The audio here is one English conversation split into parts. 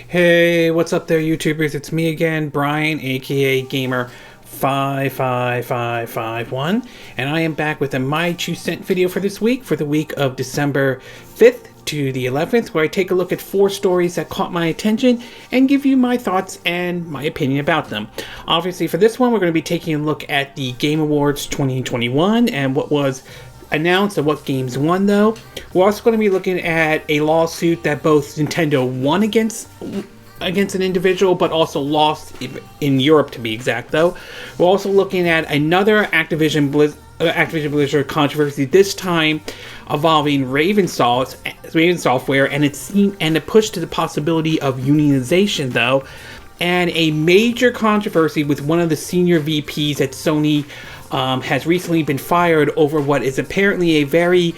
Hey, what's up there, YouTubers? It's me again, Brian, aka Gamer 55551, and I am back with a My 2 cent video for this week, for the week of December 5th to the 11th, where I take a look at 4 stories that caught my attention and give you my thoughts and my opinion about them. Obviously, for this one, we're going to be taking a look at the Game Awards 2021 and what was announced and what games won, though. We're also going to be looking at a lawsuit that both Nintendo won against an individual, but also lost in Europe, to be exact, though. We're also looking at another Activision Blizzard controversy, this time involving Raven Software, and it pushed to the possibility of unionization, though, and a major controversy with one of the senior VPs at Sony has recently been fired over what is apparently a very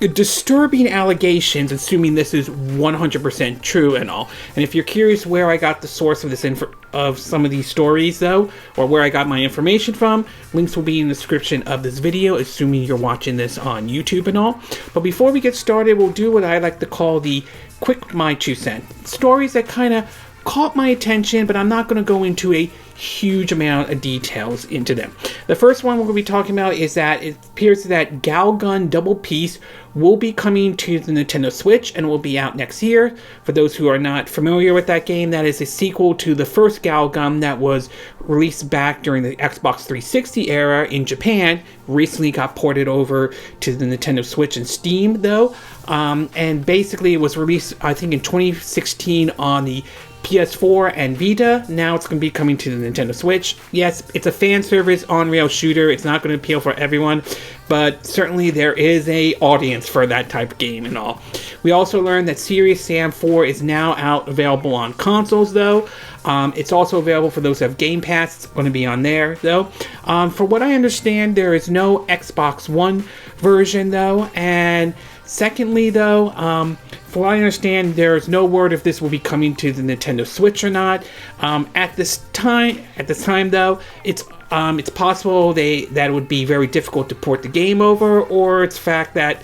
disturbing allegations, assuming this is 100% true and all. And if you're curious where I got the source of this of some of these stories, though, or where I got my information from, links will be in the description of this video, assuming you're watching this on YouTube and all. But before we get started, we'll do what I like to call the quick My 2 cent. Stories that kind of caught my attention, but I'm not going to go into a huge amount of details into them. The first one we're going to be talking about is that it appears that Galgun Double Peace will be coming to the Nintendo Switch and will be out next year. For those who are not familiar with that game, that is a sequel to the first Galgun that was released back during the Xbox 360 era in Japan. Recently got ported over to the Nintendo Switch and Steam, though. And basically it was released, I think, in 2016 on the PS4 and Vita. Now it's going to be coming to the Nintendo Switch. Yes, it's a fan service on-rail shooter. It's not going to appeal for everyone, but certainly there is a audience for that type of game and all. We also learned that Serious Sam 4 is now available on consoles, though. It's also available for those who have Game Pass. It's going to be on there, though. For what I understand, there is no Xbox One version, though. And secondly, though, for what I understand, there is no word if this will be coming to the Nintendo Switch or not. At this time, though, it's possible that it would be very difficult to port the game over, or it's fact that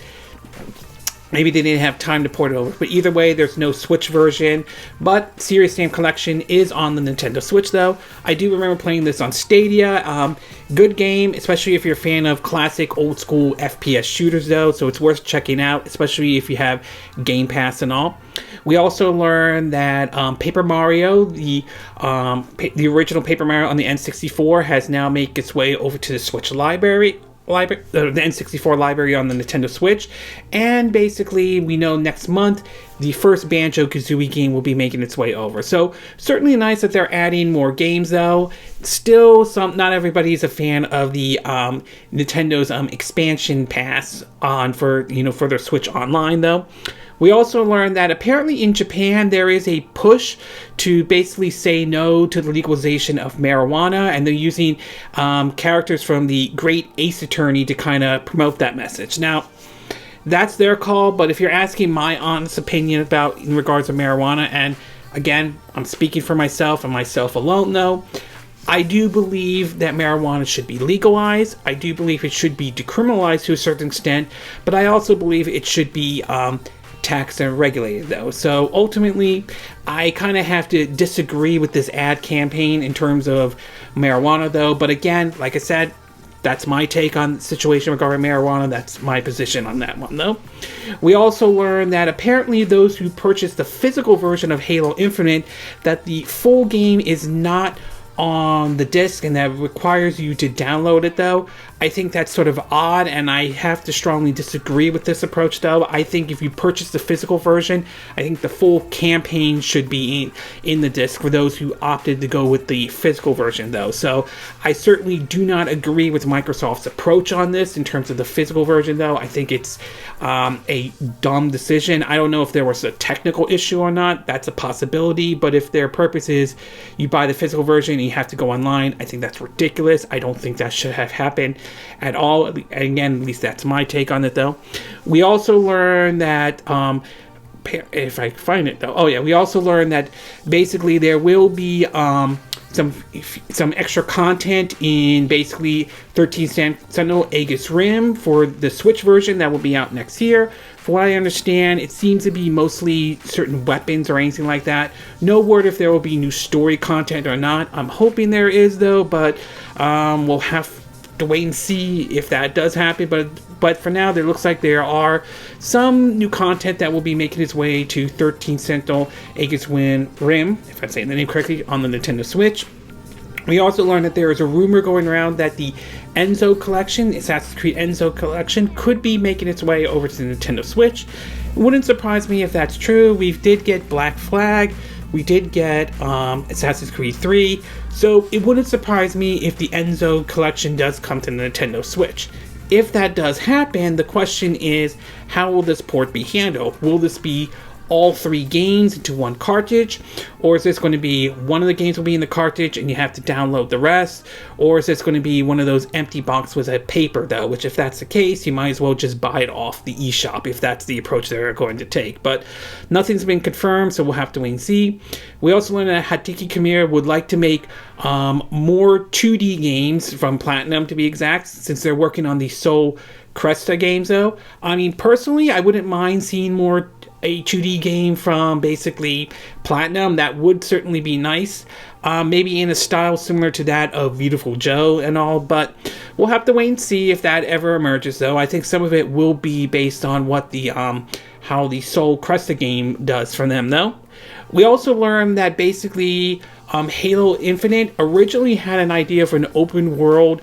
maybe they didn't have time to port it over. But either way, there's no Switch version. But Serious Sam Collection is on the Nintendo Switch, though. I do remember playing this on Stadia. Good game, especially if you're a fan of classic old school FPS shooters, though. So it's worth checking out, especially if you have Game Pass and all. We also learned that Paper Mario, the original Paper Mario on the N64, has now made its way over to the Switch library. The N64 library on the Nintendo Switch, and basically we know next month the first Banjo-Kazooie game will be making its way over. So certainly nice that they're adding more games, though. Still, not everybody is a fan of the Nintendo's expansion pass for their Switch Online, though. We also learned that apparently in Japan there is a push to basically say no to the legalization of marijuana, and they're using characters from the Great Ace Attorney to kind of promote that message. Now, that's their call, but if you're asking my honest opinion in regards to marijuana, and again, I'm speaking for myself and myself alone, though, I do believe that marijuana should be legalized. I do believe it should be decriminalized to a certain extent, but I also believe it should be taxed and regulated, though. So ultimately, I kind of have to disagree with this ad campaign in terms of marijuana, though. But again, like I said, that's my take on the situation regarding marijuana. That's my position on that one, though. We also learned that apparently those who purchased the physical version of Halo Infinite, that the full game is not on the disc and that requires you to download it, though. I think that's sort of odd, and I have to strongly disagree with this approach, though. I think if you purchase the physical version, I think the full campaign should be in the disc for those who opted to go with the physical version, though. So I certainly do not agree with Microsoft's approach on this in terms of the physical version, though. I think it's a dumb decision. I don't know if there was a technical issue or not. That's a possibility, but if their purpose is you buy the physical version and you have to go online, I think that's ridiculous. I don't think that should have happened at all. Again, at least that's my take on it, though. We also learned that if I find it though. Oh yeah, we also learned that basically there will be some extra content in basically 13 Sentinel Aegis Rim for the Switch version that will be out next year. For what I understand, it seems to be mostly certain weapons or anything like that. No word if there will be new story content or not. I'm hoping there is though, but we'll have to wait and see if that does happen. But for now, there looks like there are some new content that will be making its way to 13 Sentinel Aegis Rim, if I'm saying the name correctly, on the Nintendo Switch. We also learned that there is a rumor going around that the Enzo collection, Assassin's Creed Enzo collection, could be making its way over to the Nintendo Switch. It wouldn't surprise me if that's true. We did get Black Flag. We did get Assassin's Creed 3. So it wouldn't surprise me if the Enzo collection does come to the Nintendo Switch. If that does happen, the question is, how will this port be handled? Will this be all 3 games into one cartridge, or is this going to be one of the games will be in the cartridge and you have to download the rest, or is this going to be one of those empty boxes with a paper though, which if that's the case, you might as well just buy it off the eShop if that's the approach they're going to take. But nothing's been confirmed, so we'll have to wait and see. We also learned that Hideki Kamiya would like to make more 2D games from Platinum, to be exact, since they're working on the Soul Cresta games though. I mean, personally, I wouldn't mind seeing more a 2D game from basically Platinum. That would certainly be nice. Maybe in a style similar to that of Beautiful Joe and all, but we'll have to wait and see if that ever emerges though. I think some of it will be based on what the how the Soul Cresta game does for them though. We also learned that basically Halo Infinite originally had an idea for an open world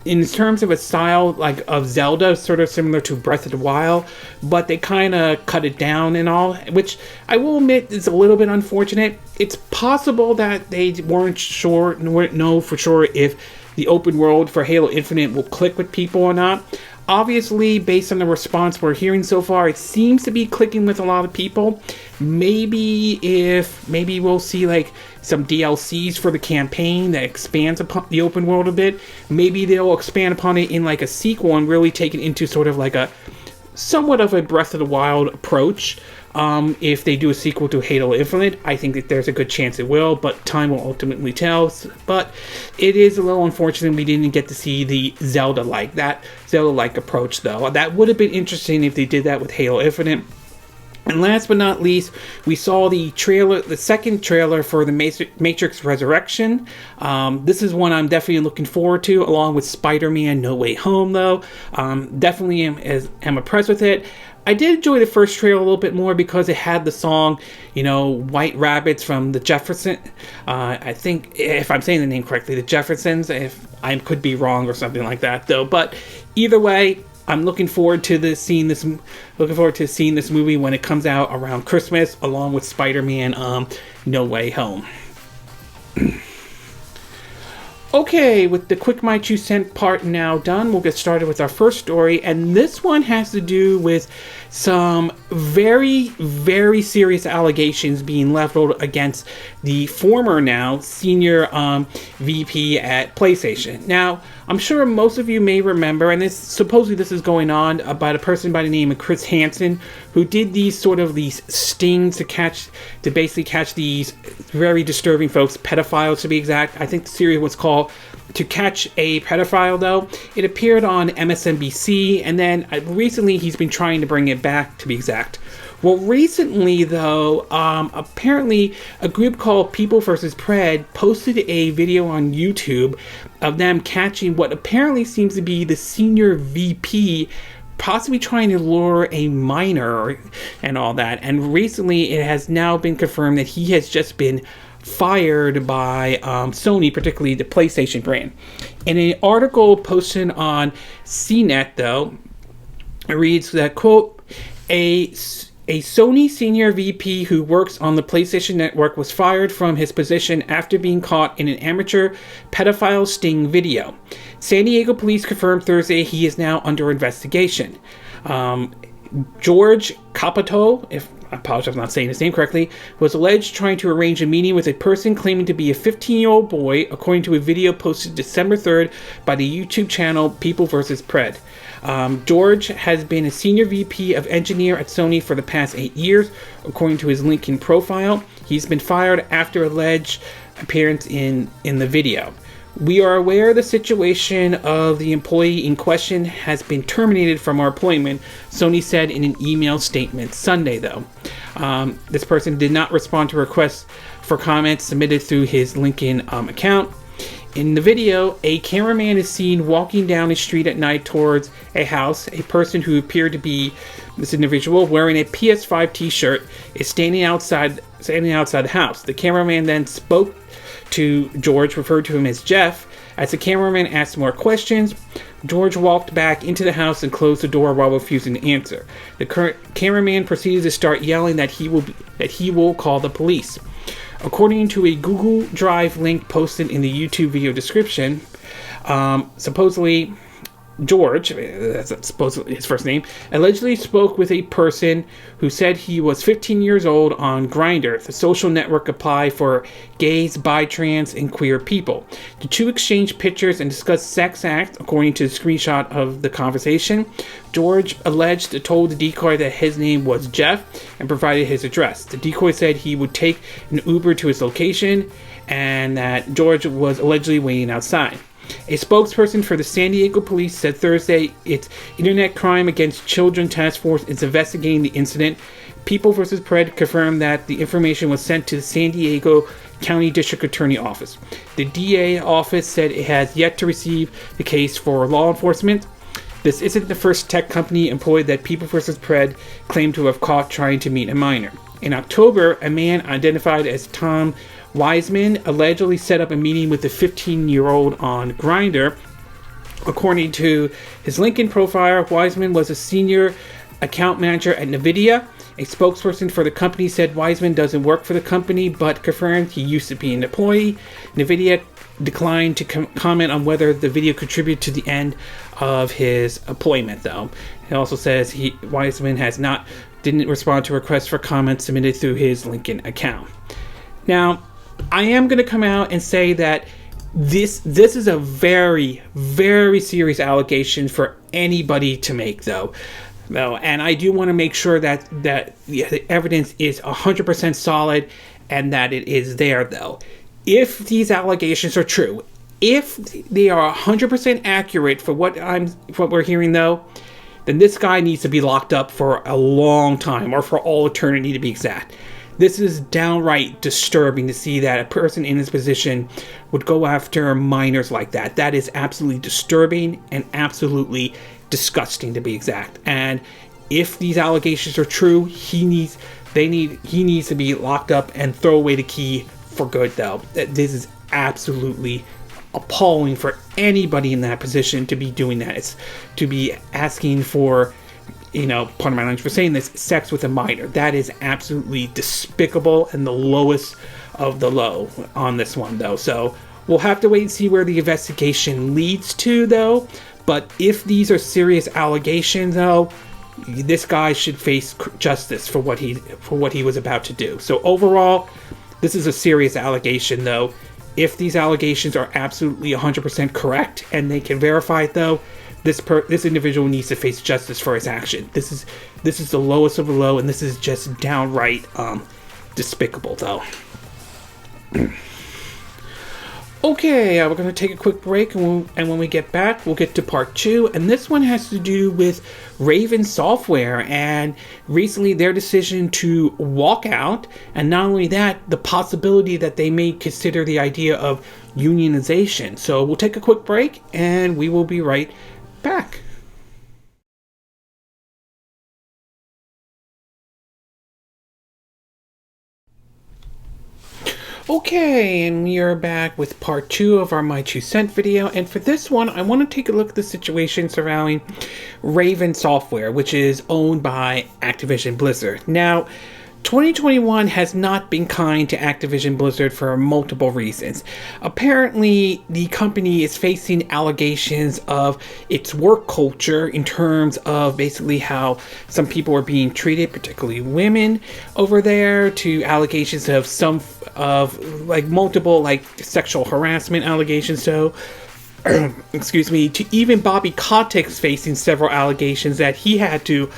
in terms of a style like of Zelda, sort of similar to Breath of the Wild, but they kind of cut it down and all, which I will admit is a little bit unfortunate. It's possible that they weren't know for sure if the open world for Halo Infinite will click with people or not. Obviously, based on the response we're hearing so far, it seems to be clicking with a lot of people. Maybe we'll see like some DLCs for the campaign that expands upon the open world a bit. Maybe they'll expand upon it in like a sequel and really take it into sort of like a somewhat of a Breath of the Wild approach. If they do a sequel to Halo Infinite, I think that there's a good chance it will, but time will ultimately tell. But it is a little unfortunate we didn't get to see the Zelda-like approach, though. That would have been interesting if they did that with Halo Infinite. And last but not least, we saw the second trailer for the Matrix Resurrection. This is one I'm definitely looking forward to, along with Spider-Man No Way Home, though. Definitely am impressed with it. I did enjoy the first trailer a little bit more because it had the song, White Rabbits from the Jeffersons. I think, if I'm saying the name correctly, the Jeffersons. If I could be wrong or something like that, though. But either way, I'm looking forward to seeing this movie when it comes out around Christmas, along with Spider-Man No Way Home. Okay, with the quick My 2 cent part now done, we'll get started with our first story, and this one has to do with some very, very serious allegations being leveled against the former now senior VP at PlayStation. Now, I'm sure most of you may remember, and supposedly this is going on about a person by the name of Chris Hansen, who did these stings to basically catch these very disturbing folks, pedophiles to be exact. I think the series was called To Catch a Pedophile, though. It appeared on MSNBC, and then recently he's been trying to bring it back, to be exact. Well, recently, though, apparently a group called People vs. Pred posted a video on YouTube of them catching what apparently seems to be the senior VP possibly trying to lure a minor and all that. And recently it has now been confirmed that he has just been fired by Sony, particularly the PlayStation brand. In an article posted on CNET, though, it reads that, quote, a Sony senior VP who works on the PlayStation Network was fired from his position after being caught in an amateur pedophile sting video. San Diego police confirmed Thursday he is now under investigation. George Capito, I apologize if I'm not saying his name correctly, was alleged trying to arrange a meeting with a person claiming to be a 15-year-old boy, according to a video posted December 3rd by the YouTube channel People vs. Pred. George has been a senior VP of engineer at Sony for the past 8 years, according to his LinkedIn profile. He's been fired after alleged appearance in the video. We are aware of the situation of the employee in question has been terminated from our employment, Sony said in an email statement Sunday, though. This person did not respond to requests for comments submitted through his LinkedIn account. In the video, a cameraman is seen walking down a street at night towards a house. A person who appeared to be this individual wearing a PS5 t-shirt is standing outside the house. The cameraman then spoke to George, referred to him as Jeff. As the cameraman asked more questions, George walked back into the house and closed the door while refusing to answer. The cameraman proceeded to start yelling that he will call the police. According to a Google Drive link posted in the YouTube video description, supposedly George, that's supposedly his first name, allegedly spoke with a person who said he was 15 years old on Grindr, the social network applied for gays, bi, trans, and queer people. The two exchanged pictures and discussed sex acts, according to the screenshot of the conversation. George told the decoy that his name was Jeff and provided his address. The decoy said he would take an Uber to his location and that George was allegedly waiting outside. A spokesperson for the San Diego police said Thursday its Internet Crime Against Children Task Force is investigating the incident. People vs. Pred confirmed that the information was sent to the San Diego County District Attorney Office. The DA office said it has yet to receive the case for law enforcement. This isn't the first tech company employed that People vs. Pred claimed to have caught trying to meet a minor. In October, a man identified as Tom Wiseman allegedly set up a meeting with a 15-year-old on Grindr. According to his LinkedIn profile, Wiseman was a senior account manager at NVIDIA. A spokesperson for the company said Wiseman doesn't work for the company, but confirmed he used to be an employee. NVIDIA declined to comment on whether the video contributed to the end of his employment, though. It also says Wiseman didn't respond to requests for comments submitted through his LinkedIn account. Now, I am going to come out and say that this is a very, very serious allegation for anybody to make, though. And I do want to make sure that the evidence is 100% solid and that it is there, though. If these allegations are true, if they are 100% accurate for what we're hearing, though, then this guy needs to be locked up for a long time, or for all eternity to be exact. This is downright disturbing to see that a person in this position would go after minors like that. That is absolutely disturbing and absolutely disgusting, to be exact. And if these allegations are true, he needs to be locked up and throw away the key for good, though. This is absolutely appalling for anybody in that position to be doing that. It's to be asking for, pardon my language for saying this, sex with a minor. That is absolutely despicable and the lowest of the low on this one, though. So we'll have to wait and see where the investigation leads to, though. But if these are serious allegations, though, this guy should face justice for what he was about to do. So overall, this is a serious allegation, though. If these allegations are absolutely 100% correct and they can verify it, though, this individual needs to face justice for his action. This is the lowest of the low, and this is just downright despicable, though. Okay, we're going to take a quick break, and when we get back, we'll get to part 2. And this one has to do with Raven Software and recently their decision to walk out. And not only that, the possibility that they may consider the idea of unionization. So we'll take a quick break, and we will be right back. Okay, and we are back with part 2 of our My 2 Cent video, and for this one, I want to take a look at the situation surrounding Raven Software, which is owned by Activision Blizzard. Now, 2021 has not been kind to Activision Blizzard for multiple reasons. Apparently, the company is facing allegations of its work culture in terms of basically how some people are being treated, particularly women over there, to allegations of multiple sexual harassment allegations. So excuse me, to even Bobby Kotick's facing several allegations that he had to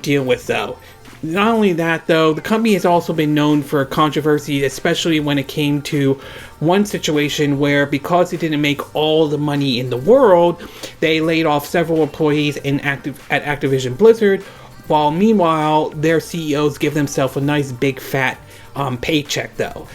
deal with, though. Not only that, though, the company has also been known for controversy, especially when it came to one situation where, because they didn't make all the money in the world, they laid off several employees at Activision Blizzard, while meanwhile their CEOs give themselves a nice big fat paycheck, though.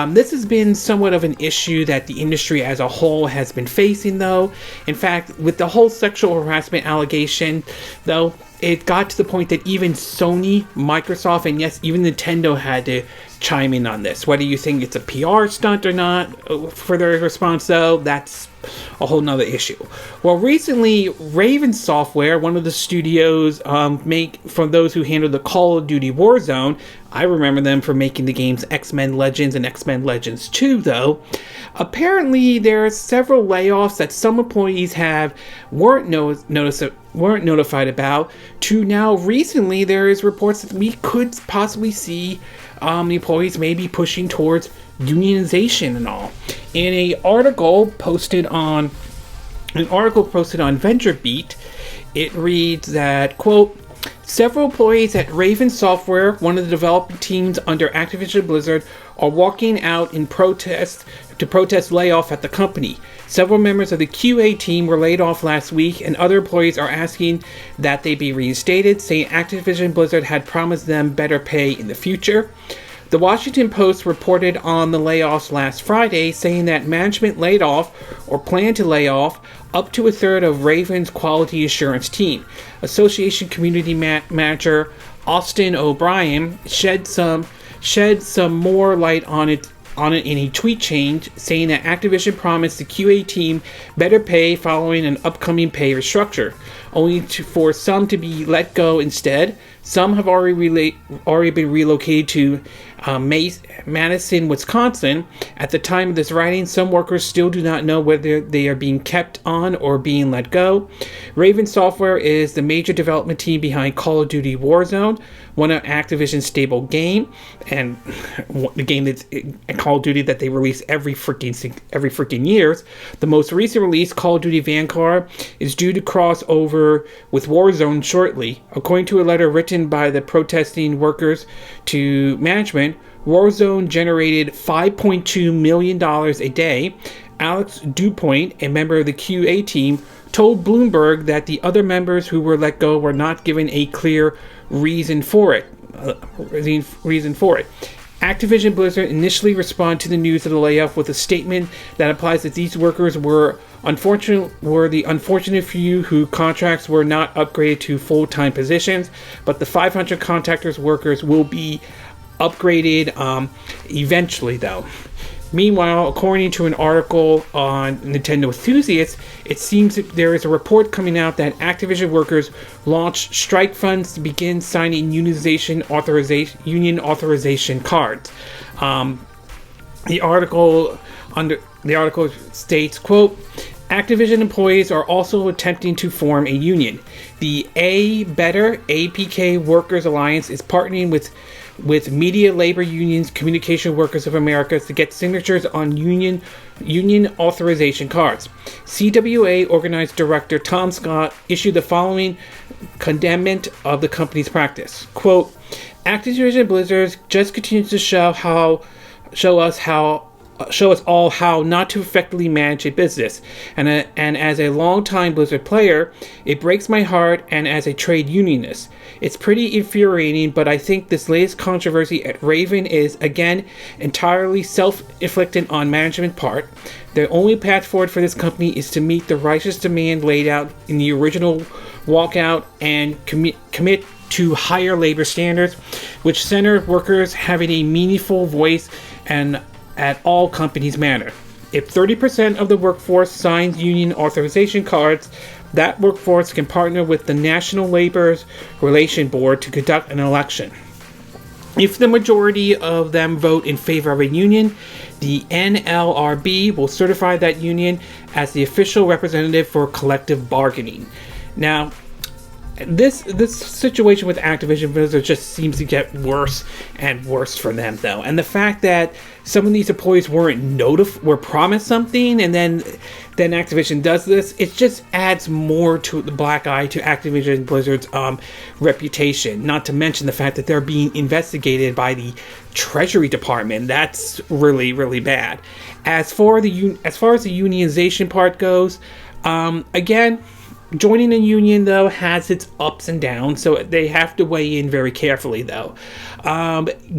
This has been somewhat of an issue that the industry as a whole has been facing, though. In fact, with the whole sexual harassment allegation, though, it got to the point that even Sony, Microsoft, and yes, even Nintendo had to chime in on this. Whether you think it's a PR stunt or not for their response, though, that's a whole nother issue. Well, recently, Raven Software, one of the studios from those who handled the Call of Duty Warzone, I remember them for making the games X-Men Legends and X-Men Legends 2, though. Apparently, there are several layoffs that some employees weren't notified about. To now, recently, there is reports that we could possibly see the employees may be pushing towards unionization and all. In an article posted on VentureBeat, it reads that, quote, several employees at Raven Software, one of the developing teams under Activision Blizzard, are walking out in protest layoff at the company. Several members of the QA team were laid off last week, and other employees are asking that they be reinstated, saying Activision Blizzard had promised them better pay in the future. The Washington Post reported on the layoffs last Friday, saying that management laid off or planned to lay off up to a third of Raven's quality assurance team. Association Community Manager Austin O'Brien shed some more light on it in a tweet change, saying that Activision promised the QA team better pay following an upcoming pay restructure, only for some to be let go instead. Some have already been relocated to Madison, Wisconsin. At the time of this writing, some workers still do not know whether they are being kept on or being let go. Raven Software is the major development team behind Call of Duty Warzone, one of Activision's stable game, and the game that's Call of Duty that they release every freaking years. The most recent release, Call of Duty Vanguard, is due to cross over with Warzone shortly. According to a letter written by the protesting workers to management, Warzone generated $5.2 million a day. Alex DuPont, a member of the QA team, told Bloomberg that the other members who were let go were not given a clear reason for it. Activision Blizzard initially responded to the news of the layoff with a statement that implies that these workers were the unfortunate few whose contracts were not upgraded to full-time positions, but the 500 contractors workers will be upgraded eventually, though. Meanwhile, according to an article on Nintendo Enthusiasts, it seems that there is a report coming out that Activision workers launched strike funds to begin signing union authorization cards. The article states, quote, Activision employees are also attempting to form a union. The APK Workers Alliance is partnering with Media Labor Union's Communication Workers of America to get signatures on union authorization cards. CWA Organized Director Tom Scott issued the following condemnment of the company's practice. Quote, Activision Blizzard just continues to show us all how not to effectively manage a business. And as a longtime Blizzard player, it breaks my heart, and as a trade unionist. It's pretty infuriating, but I think this latest controversy at Raven is, again, entirely self-inflicted on management part. The only path forward for this company is to meet the righteous demand laid out in the original Walkout and commit to higher labor standards, which center workers having a meaningful voice and at all companies matter. If 30% of the workforce signs union authorization cards, that workforce can partner with the National Labor Relations Board to conduct an election. If the majority of them vote in favor of a union, the NLRB will certify that union as the official representative for collective bargaining. Now, this situation with Activision Blizzard just seems to get worse and worse for them, though. And the fact that some of these employees were promised something, and then Activision does this, it just adds more to the black eye to Activision Blizzard's reputation. Not to mention the fact that they're being investigated by the Treasury Department. That's really, really bad. As far as the unionization part goes, again, joining a union, though, has its ups and downs, so they have to weigh in very carefully, though.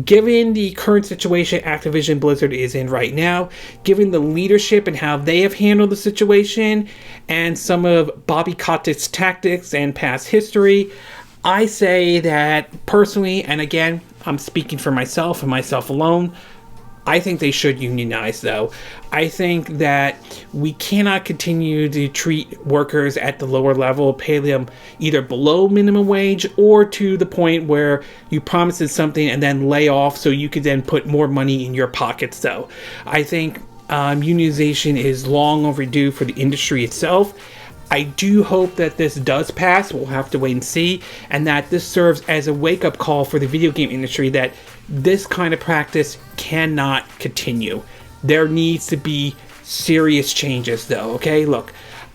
Given the current situation Activision Blizzard is in right now, given the leadership and how they have handled the situation, and some of Bobby Kotick's tactics and past history, I say that personally, and again, I'm speaking for myself and myself alone, I think they should unionize, though. I think that we cannot continue to treat workers at the lower level, pay them either below minimum wage or to the point where you promise something and then lay off so you could then put more money in your pockets, though. I think unionization is long overdue for the industry itself. I do hope that this does pass. We'll have to wait and see. And that this serves as a wake-up call for the video game industry that this kind of practice cannot continue. There needs to be serious changes, though, okay? Look,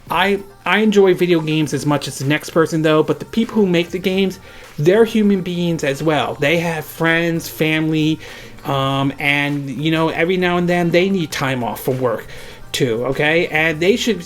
I enjoy video games as much as the next person, though, but the people who make the games, they're human beings as well. They have friends, family, and, you know, every now and then they need time off from work too, okay? And they should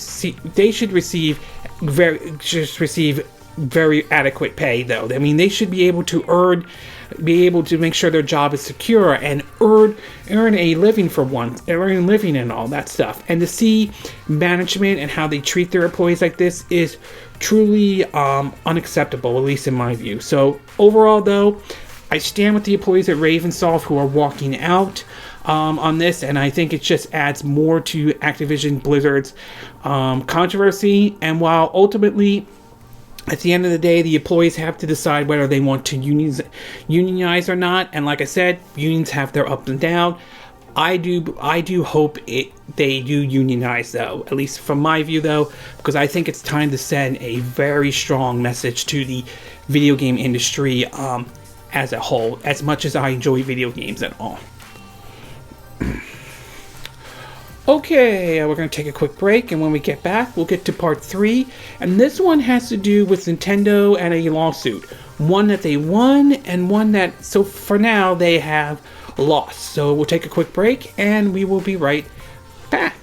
receive very adequate pay, though. I mean, they should be able to make sure their job is secure and earn a living for once, earn a living and all that stuff. And to see management and how they treat their employees like this is truly unacceptable, at least in my view. So overall, though, I stand with the employees at Ravensoft who are walking out on this, and I think it just adds more to Activision Blizzard's controversy. And while ultimately, at the end of the day, the employees have to decide whether they want to unionize or not. And like I said, unions have their ups and downs. I do hope they do unionize, though, at least from my view, though, because I think it's time to send a very strong message to the video game industry as a whole, as much as I enjoy video games at all. Okay, we're going to take a quick break, and when we get back, we'll get to part 3, and this one has to do with Nintendo and a lawsuit. One that they won, and one that, so for now, they have lost. So we'll take a quick break, and we will be right back.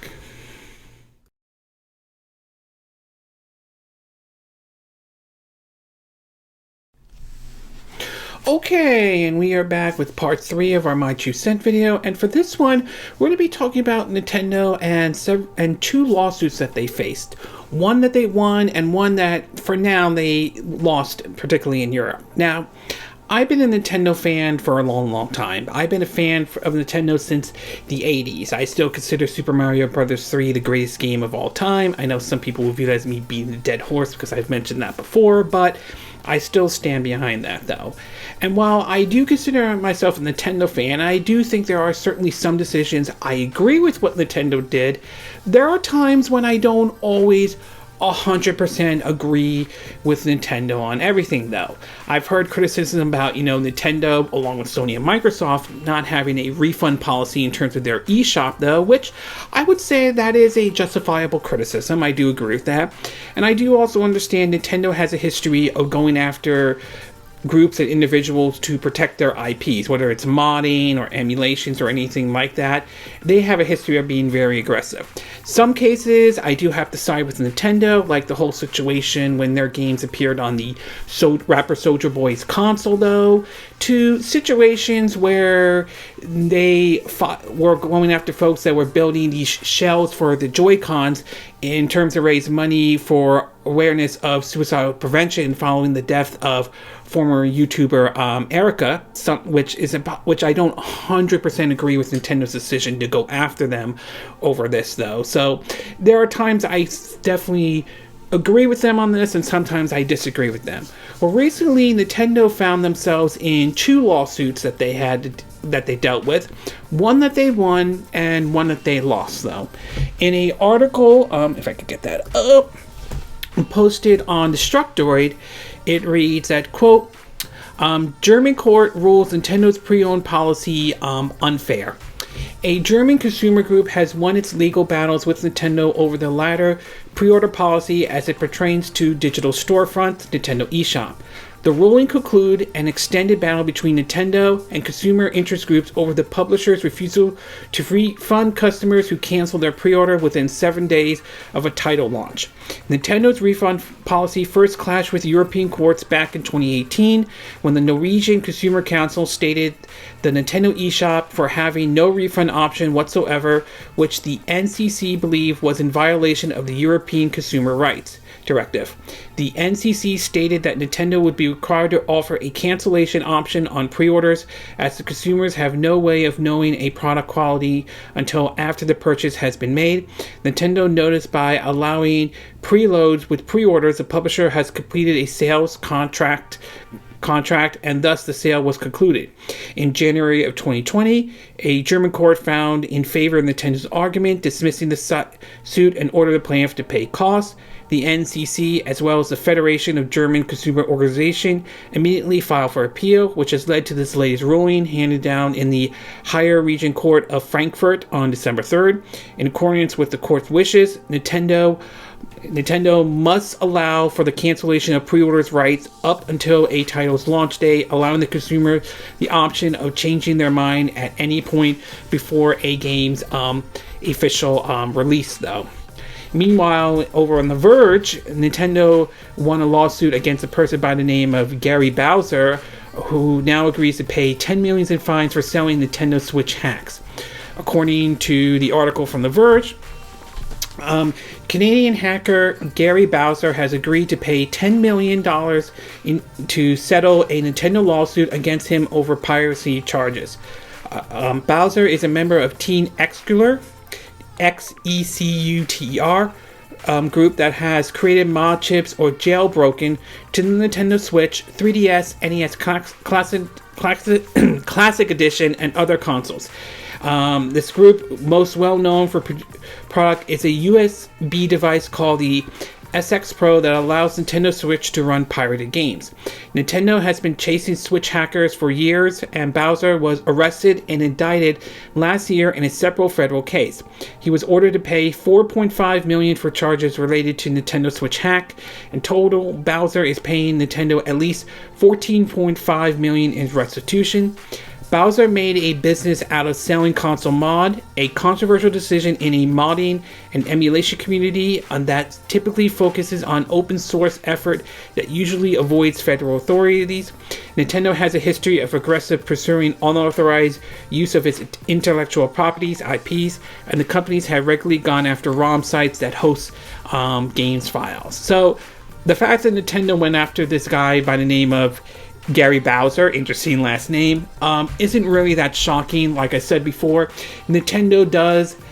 Okay, and we are back with part 3 of our My 2 Cent video, and for this one, we're going to be talking about Nintendo and 2 lawsuits that they faced. One that they won, and one that, for now, they lost, particularly in Europe. Now, I've been a Nintendo fan for a long, long time. I've been a fan of Nintendo since the 80s. I still consider Super Mario Bros. 3 the greatest game of all time. I know some people will view that as me being a dead horse because I've mentioned that before, but I still stand behind that, though. And while I do consider myself a Nintendo fan, I do think there are certainly some decisions I agree with what Nintendo did. There are times when I don't always 100% agree with Nintendo on everything, though. I've heard criticism about, Nintendo, along with Sony and Microsoft, not having a refund policy in terms of their eShop, though, which I would say that is a justifiable criticism. I do agree with that. And I do also understand Nintendo has a history of going after groups and individuals to protect their IPs, whether it's modding or emulations or anything like that. They have a history of being very aggressive. Some cases, I do have to side with Nintendo, like the whole situation when their games appeared on the rapper Soulja Boy's console, though, to situations where they were going after folks that were building these shells for the Joy-Cons in terms of raise money for awareness of suicidal prevention following the death of former YouTuber Erica, which I don't 100% agree with Nintendo's decision to go after them over this, though. So there are times I definitely agree with them on this, and sometimes I disagree with them. Well, recently Nintendo found themselves in 2 lawsuits that they dealt with. One that they won and one that they lost, though. In a article, if I could get that up, posted on Destructoid, It reads that, quote, German court rules Nintendo's pre-owned policy unfair. A German consumer group has won its legal battles with Nintendo over the latter pre-order policy as it pertains to digital storefronts, Nintendo eShop. The ruling concluded an extended battle between Nintendo and consumer interest groups over the publisher's refusal to refund customers who canceled their pre-order within 7 days of a title launch. Nintendo's refund policy first clashed with European courts back in 2018 when the Norwegian Consumer Council stated the Nintendo eShop for having no refund option whatsoever, which the NCC believed was in violation of the European Consumer Rights Directive. The NCC stated that Nintendo would be required to offer a cancellation option on pre-orders, as the consumers have no way of knowing a product quality until after the purchase has been made. Nintendo noticed by allowing preloads with pre-orders, the publisher has completed a sales contract and thus the sale was concluded. In January of 2020, a German court found in favor of Nintendo's argument, dismissing the suit and ordered the plaintiff to pay costs. The NCC, as well as the Federation of German Consumer Organization, immediately filed for appeal, which has led to this latest ruling handed down in the Higher Region Court of Frankfurt on December 3rd. In accordance with the court's wishes, Nintendo must allow for the cancellation of pre-orders rights up until a title's launch date, allowing the consumer the option of changing their mind at any point before a game's official release, though. Meanwhile, over on The Verge, Nintendo won a lawsuit against a person by the name of Gary Bowser, who now agrees to pay $10 million in fines for selling Nintendo Switch hacks. According to the article from The Verge, Canadian hacker Gary Bowser has agreed to pay $10 million to settle a Nintendo lawsuit against him over piracy charges. Bowser is a member of Team Executor, XECUTR group that has created mod chips or jailbroken to the Nintendo Switch, 3DS, NES Classic Edition, and other consoles. This group, most well known for product, is a USB device called the SX Pro that allows Nintendo Switch to run pirated games. Nintendo has been chasing Switch hackers for years, and Bowser was arrested and indicted last year in a separate federal case. He was ordered to pay $4.5 million for charges related to Nintendo Switch hack. In total, Bowser is paying Nintendo at least $14.5 million in restitution. Bowser made a business out of selling console mod, a controversial decision in a modding and emulation community that typically focuses on open source effort that usually avoids federal authorities. Nintendo has a history of aggressive pursuing unauthorized use of its intellectual properties, IPs, and the companies have regularly gone after ROM sites that host games files. So the fact that Nintendo went after this guy by the name of Gary Bowser, interesting last name, isn't really that shocking. Like I said before, Nintendo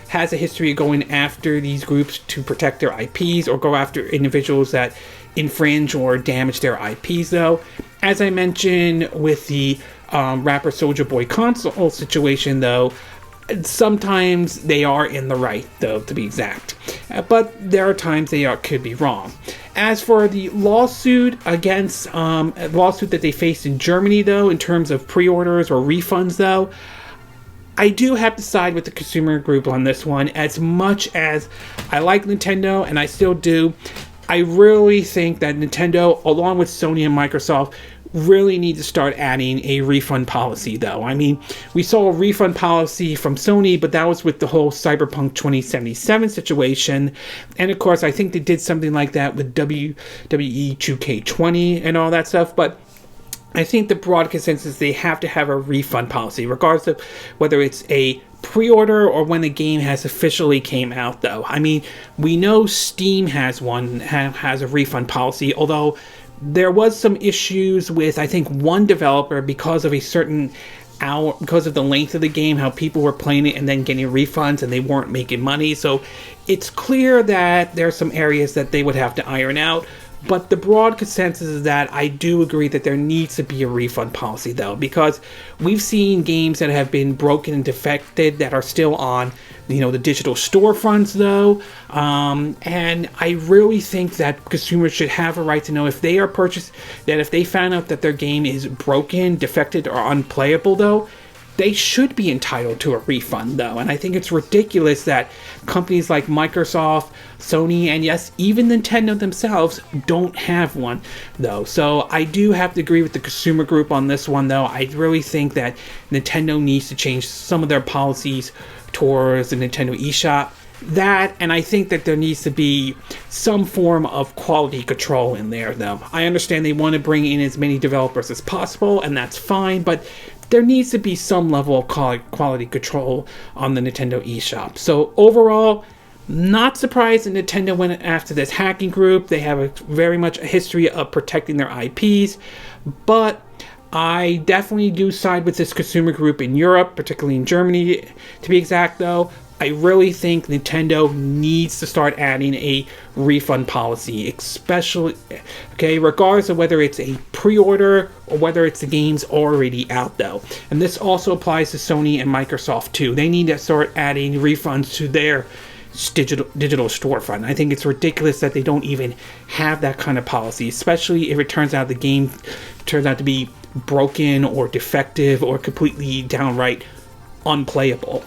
has a history of going after these groups to protect their IPs or go after individuals that infringe or damage their IPs, though. As I mentioned with the rapper Soulja Boy console situation, though, sometimes they are in the right, though, to be exact. But there are times they could be wrong. As for the lawsuit against a lawsuit that they faced in Germany, though, in terms of pre-orders or refunds, though, I do have to side with the consumer group on this one. As much as I like Nintendo, and I still do, I really think that Nintendo, along with Sony and Microsoft, really need to start adding a refund policy, though. I mean, we saw a refund policy from Sony, but that was with the whole Cyberpunk 2077 situation. And of course, I think they did something like that with WWE 2K20 and all that stuff. But I think the broad consensus, they have to have a refund policy, regardless of whether it's a pre-order or when the game has officially came out, though. I mean, we know Steam has one, has a refund policy, although there was some issues with, I think, one developer because of a certain hour, because of the length of the game, how people were playing it and then getting refunds and they weren't making money. So it's clear that there are some areas that they would have to iron out. But the broad consensus is that I do agree that there needs to be a refund policy, though, because we've seen games that have been broken and defected that are still on, the digital storefronts, though. And I really think that consumers should have a right to know if they are purchased, that if they found out that their game is broken, defected, or unplayable, though, they should be entitled to a refund, though. And I think it's ridiculous that companies like Microsoft, Sony, and yes, even Nintendo themselves don't have one, though. So I do have to agree with the consumer group on this one, though. I really think that Nintendo needs to change some of their policies towards the Nintendo eShop. That, and I think that there needs to be some form of quality control in there, though. I understand they want to bring in as many developers as possible, and that's fine, but there needs to be some level of quality control on the Nintendo eShop. So overall, not surprised that Nintendo went after this hacking group. They have very much a history of protecting their IPs, but I definitely do side with this consumer group in Europe, particularly in Germany, to be exact, though. I really think Nintendo needs to start adding a refund policy, especially, regardless of whether it's a pre-order or whether it's the game's already out, though. And this also applies to Sony and Microsoft, too. They need to start adding refunds to their digital storefront. I think it's ridiculous that they don't even have that kind of policy, especially if it turns out the game turns out to be broken or defective or completely downright unplayable.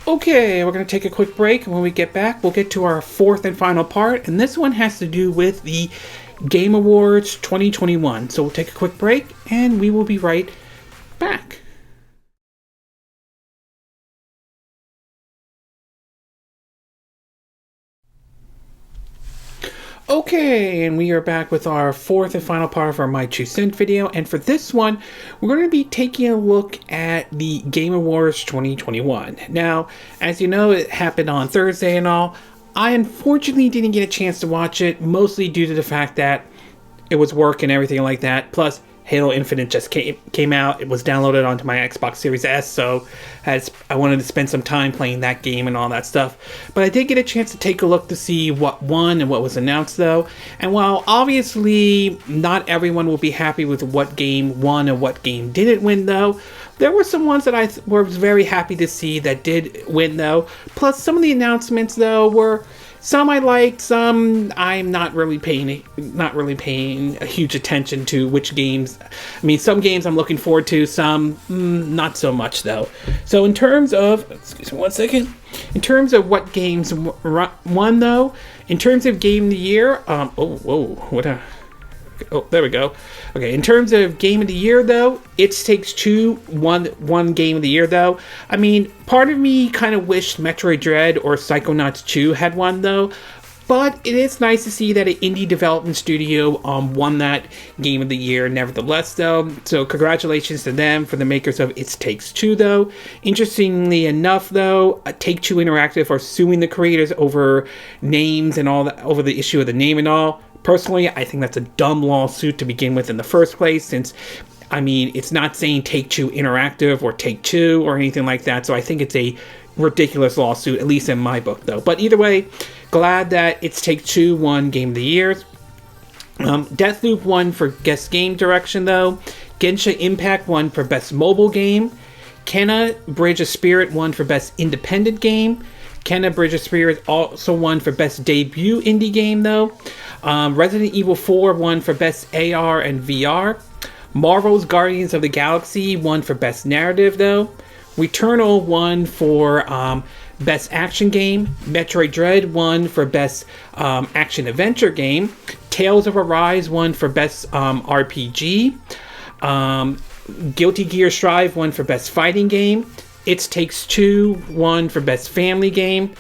Okay, we're going to take a quick break, and when we get back, we'll get to our fourth and final part, and this one has to do with the Game Awards 2021. So we'll take a quick break, and we will be right back. Okay, and we are back with our fourth and final part of our My 2 Cent video, and for this one, we're going to be taking a look at the Game Awards 2021. Now, as you know, it happened on Thursday and all. I unfortunately didn't get a chance to watch it, mostly due to the fact that it was work and everything like that, plus Halo Infinite just came out. It was downloaded onto my Xbox Series S, so I wanted to spend some time playing that game and all that stuff. But I did get a chance to take a look to see what won and what was announced, though. And while obviously not everyone will be happy with what game won and what game didn't win, though, there were some ones that I was very happy to see that did win, though. Plus, some of the announcements, though, were some I liked, some I'm not really paying a huge attention to which games. I mean, some games I'm looking forward to, some not so much, though. So in terms of, excuse me one second, in terms of what games won, though, in terms of Game of the Year, there we go. Okay, in terms of Game of the Year, though, It Takes-Two won Game of the Year, though. I mean, part of me kind of wished Metroid Dread or Psychonauts 2 had won, though. But it is nice to see that an indie development studio won that Game of the Year nevertheless, though. So congratulations to them, for the makers of It Takes-Two, though. Interestingly enough, though, Take-Two Interactive are suing the creators over names and all that, over the issue of the name and all. Personally, I think that's a dumb lawsuit to begin with in the first place, since, I mean, it's not saying Take-Two Interactive or Take-Two or anything like that, so I think it's a ridiculous lawsuit, at least in my book, though. But either way, glad that It's Take-Two won Game of the Year. Deathloop won for Best Game Direction, though. Genshin Impact won for Best Mobile Game. Kena Bridge of Spirit won for Best Independent Game. Kena Bridge of Spirit also won for Best Debut Indie Game, though. Resident Evil 4 won for Best AR and VR. Marvel's Guardians of the Galaxy won for Best Narrative, though. Returnal won for Best Action Game. Metroid Dread won for Best Action Adventure Game. Tales of Arise won for Best RPG. Guilty Gear Strive won for Best Fighting Game. It Takes-Two won for Best Family Game.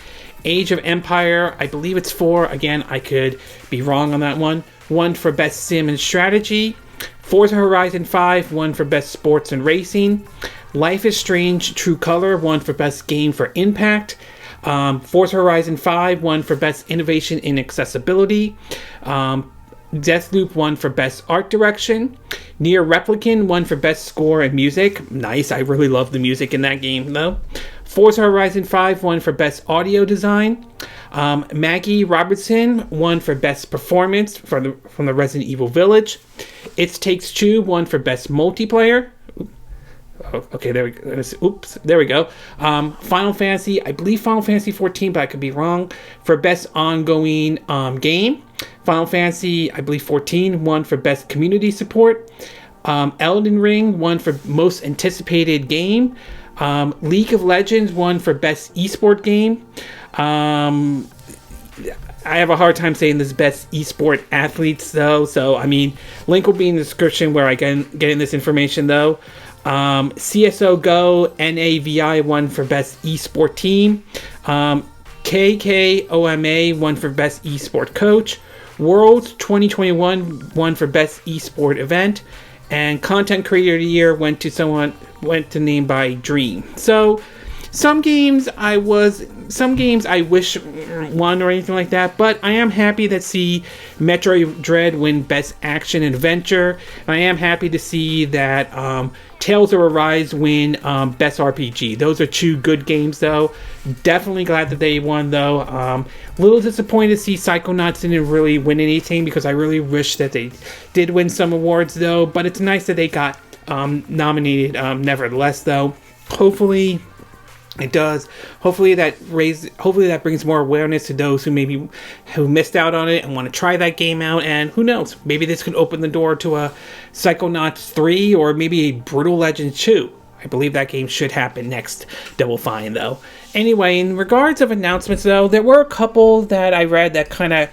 Age of Empire, I believe it's 4. Again, I could be wrong on that one. Won for Best Sim and Strategy. Forza Horizon 5 won for Best Sports and Racing. Life is Strange True Color won for Best Game for Impact. Forza Horizon 5 won for Best Innovation in Accessibility. Deathloop won for Best Art Direction. Nier Replicant won for Best Score and Music. Nice, I really love the music in that game, though. Forza Horizon 5 won for Best Audio Design. Maggie Robertson won for Best Performance from the Resident Evil Village. It Takes-Two won for Best Multiplayer. Oh, okay, there we go. Oops, there we go. Final Fantasy, I believe Final Fantasy 14, but I could be wrong, for Best Ongoing Game. Final Fantasy, I believe 14, won for Best Community Support. Elden Ring won for Most Anticipated Game. League of Legends won for Best Esport Game. I have a hard time saying this best esport athletes though, so I mean, link will be in the description where I can get in this information though. CSO Go NAVI won for best esport team. KKOMA won for best esport coach. Worlds 2021 won for best esport event, and Content Creator of the Year went to name by Dream. So some games I wish won or anything like that, but I am happy to see Metroid Dread win Best Action Adventure. And I am happy to see that Tales of Arise win Best RPG. Those are two good games, though. Definitely glad that they won, though. A little disappointed to see Psychonauts didn't really win anything, because I really wish that they did win some awards, though. But it's nice that they got nominated nevertheless, though. Hopefully it does. Hopefully that brings more awareness to those who missed out on it and want to try that game out. And who knows, maybe this could open the door to a Psychonauts 3 or maybe a Brutal Legend 2. I believe that game should happen next Double Fine, though. Anyway, in regards of announcements, though, there were a couple that I read that kind of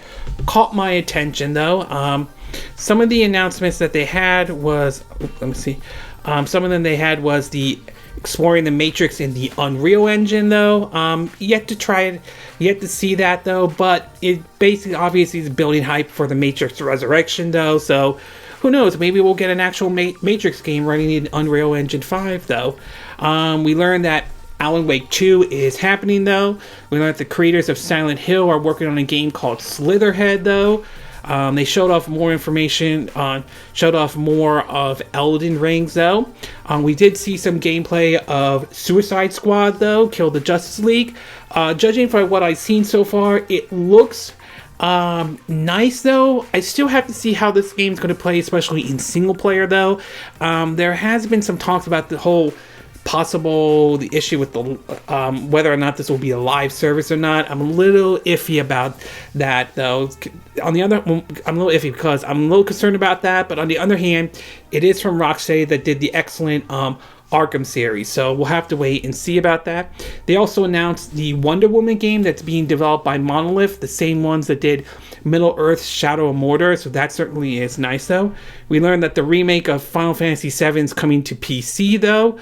caught my attention, though. Some of the announcements that they had was, some of them they had was the exploring the Matrix in the Unreal Engine, though. Yet to see that, though, but it basically obviously is building hype for the Matrix Resurrection, though, so who knows, maybe we'll get an actual Matrix game running in Unreal Engine 5, though. We learned that Alan Wake 2 is happening, though. We learned that the creators of Silent Hill are working on a game called Slitherhead, though. They showed off more information, showed off more of Elden Rings, though. We did see some gameplay of Suicide Squad, though, Kill the Justice League. Judging by what I've seen so far, it looks nice, though. I still have to see how this game's going to play, especially in single player, though. There has been some talks about the issue with the whether or not this will be a live service or not. I'm a little iffy about that, though. I'm a little iffy because I'm a little concerned about that, but on the other hand, it is from Rocksteady that did the excellent Arkham series, so we'll have to wait and see about that. They also announced the Wonder Woman game that's being developed by Monolith, the same ones that did Middle-earth Shadow of Mordor, so that certainly is nice, though. We learned that the remake of Final Fantasy VII is coming to PC, though.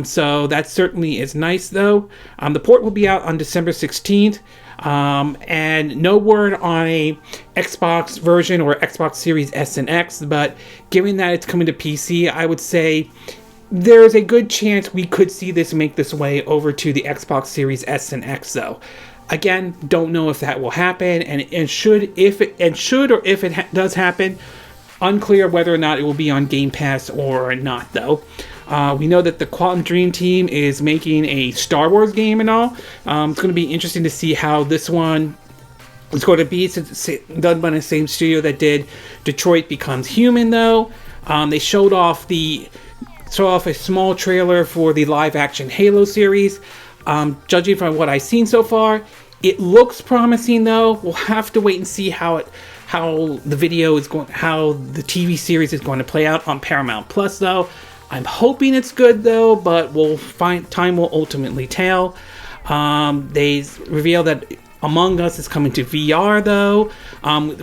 So that certainly is nice, though. The port will be out on December 16th. And no word on a Xbox version or Xbox Series S and X, but given that it's coming to PC, I would say there's a good chance we could see this make this way over to the Xbox Series S and X, though. Again, don't know if that will happen, and if it does happen, unclear whether or not it will be on Game Pass or not, though. We know that the Quantum Dream team is making a Star Wars game and all. It's going to be interesting to see how this one is going to be, since it's done by the same studio that did Detroit Becomes Human, though. They showed off a small trailer for the live-action Halo series. Judging from what I've seen so far, it looks promising, though. We'll have to wait and see how the TV series is going to play out on Paramount Plus, though. I'm hoping it's good, though, but time will ultimately tell. They revealed that Among Us is coming to VR, though.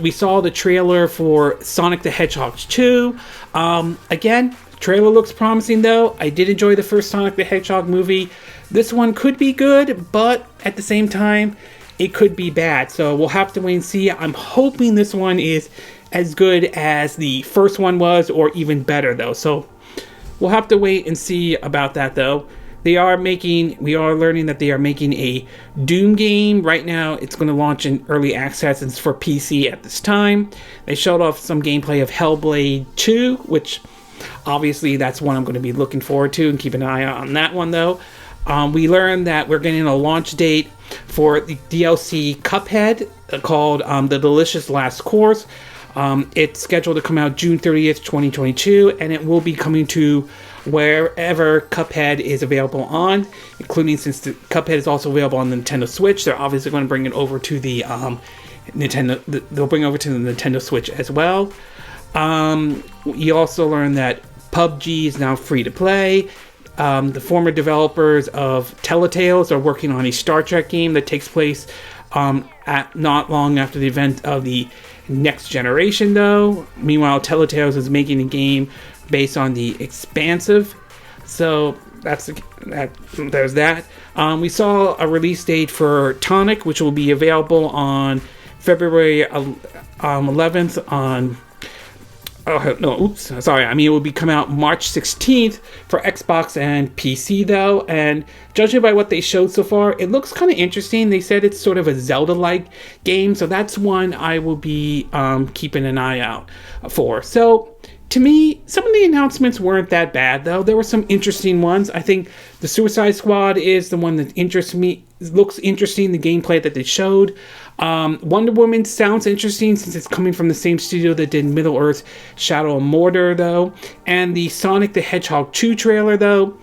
We saw the trailer for Sonic the Hedgehog 2. Again, trailer looks promising, though. I did enjoy the first Sonic the Hedgehog movie. This one could be good, but at the same time, it could be bad. So we'll have to wait and see. I'm hoping this one is as good as the first one was, or even better, though. So we'll have to wait and see about that, though. We are learning that they are making a Doom game. Right now, it's going to launch in early access. It's for PC at this time. They showed off some gameplay of Hellblade 2, which obviously that's one I'm going to be looking forward to and keep an eye on that one, though. We learned that we're getting a launch date for the DLC Cuphead called The Delicious Last Course. It's scheduled to come out June 30th, 2022, and it will be coming to wherever Cuphead is available on, including, since the Cuphead is also available on the Nintendo Switch, they're obviously going to bring it over to the they'll bring over to the Nintendo Switch as well. We also learned that PUBG is now free to play. The former developers of Telltales are working on a Star Trek game that takes place at not long after the event of the Next Generation, though. Meanwhile, Telltales is making a game based on the Expansive. So there's that. We saw a release date for Tonic, which will be available on February 11th on... Oh, no, oops, sorry. I mean, it will be come out March 16th for Xbox and PC, though. And judging by what they showed so far, it looks kind of interesting. They said it's sort of a Zelda-like game, so that's one I will be keeping an eye out for. So, to me, some of the announcements weren't that bad, though. There were some interesting ones. I think the Suicide Squad is the one that interests me. Looks interesting, the gameplay that they showed. Wonder Woman sounds interesting since it's coming from the same studio that did Middle-earth Shadow of Mordor, though. And the Sonic the Hedgehog 2 trailer, though.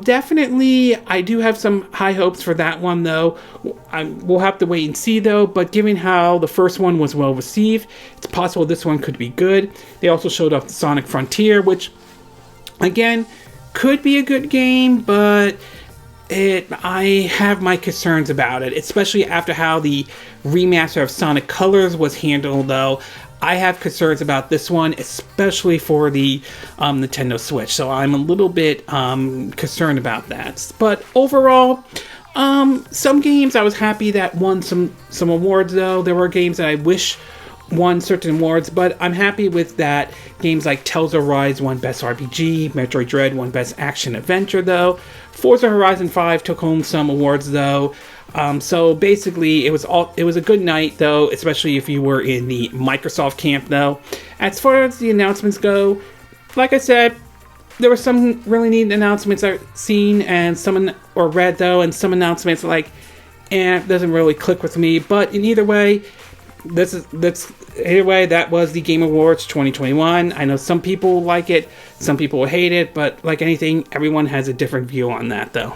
Definitely, I do have some high hopes for that one, though. We'll have to wait and see, though. But given how the first one was well received, it's possible this one could be good. They also showed off the Sonic Frontier, which, again, could be a good game, but I have my concerns about it, especially after how the remaster of Sonic Colors was handled, though. I have concerns about this one, especially for the Nintendo Switch, so I'm a little bit concerned about that. But overall, some games I was happy that won some awards, though. There were games that I wish won certain awards, but I'm happy with that. Games like Tales of Arise won Best RPG, Metroid Dread won Best Action Adventure, though. Forza Horizon 5 took home some awards, though. So basically, it was a good night, though, especially if you were in the Microsoft camp, though. As far as the announcements go, like I said, there were some really neat announcements I've seen and read, though, and some announcements doesn't really click with me. But in either way, that was the Game Awards 2021. I know some people like it, some people will hate it, but like anything, everyone has a different view on that, though.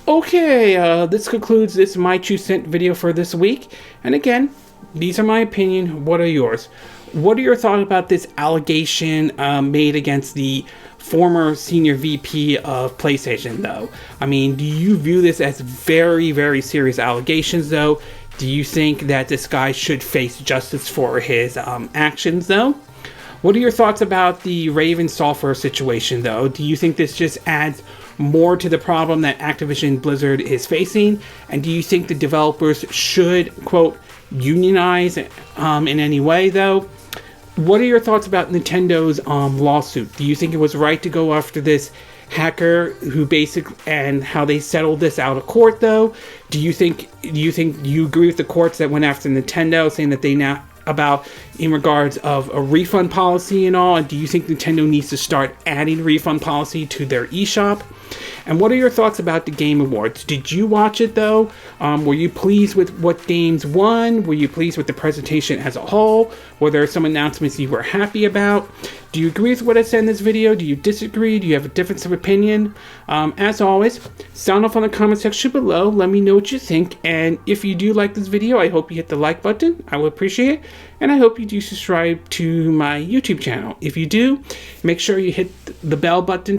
Okay, this concludes this My 2 Cent video for this week. And again, these are my opinion. What are yours? What are your thoughts about this allegation made against the former senior VP of PlayStation, though? I mean, do you view this as very, very serious allegations, though? Do you think that this guy should face justice for his actions, though? What are your thoughts about the Raven Software situation, though? Do you think this just adds more to the problem that Activision Blizzard is facing? And do you think the developers should, quote, unionize in any way, though? What are your thoughts about Nintendo's lawsuit? Do you think it was right to go after this hacker and how they settled this out of court, though? Do you think you agree with the courts that went after Nintendo, saying that they now about in regards of a refund policy and all? And do you think Nintendo needs to start adding refund policy to their eShop? And what are your thoughts about the Game Awards? Did you watch it, though? Were you pleased with what games won? Were you pleased with the presentation as a whole? Were there some announcements you were happy about? Do you agree with what I said in this video? Do you disagree? Do you have a difference of opinion? As always, sound off on the comment section below. Let me know what you think. And if you do like this video, I hope you hit the like button. I will appreciate it. And I hope you do subscribe to my YouTube channel. If you do, make sure you hit the bell button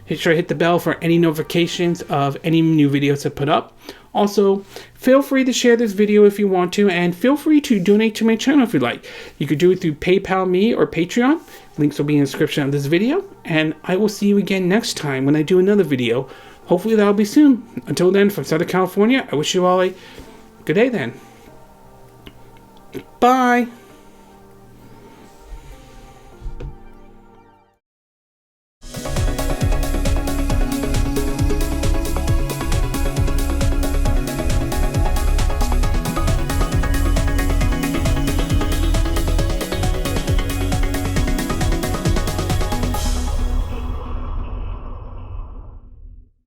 hit the bell for any notifications of any new videos I put up. Also, feel free to share this video if you want to, and feel free to donate to my channel if you like. You could do it through PayPal me or Patreon. Links will be in the description of this video, and I will see you again next time when I do another video. Hopefully that'll be soon. Until then, from Southern California, I wish you all a good day then. Bye!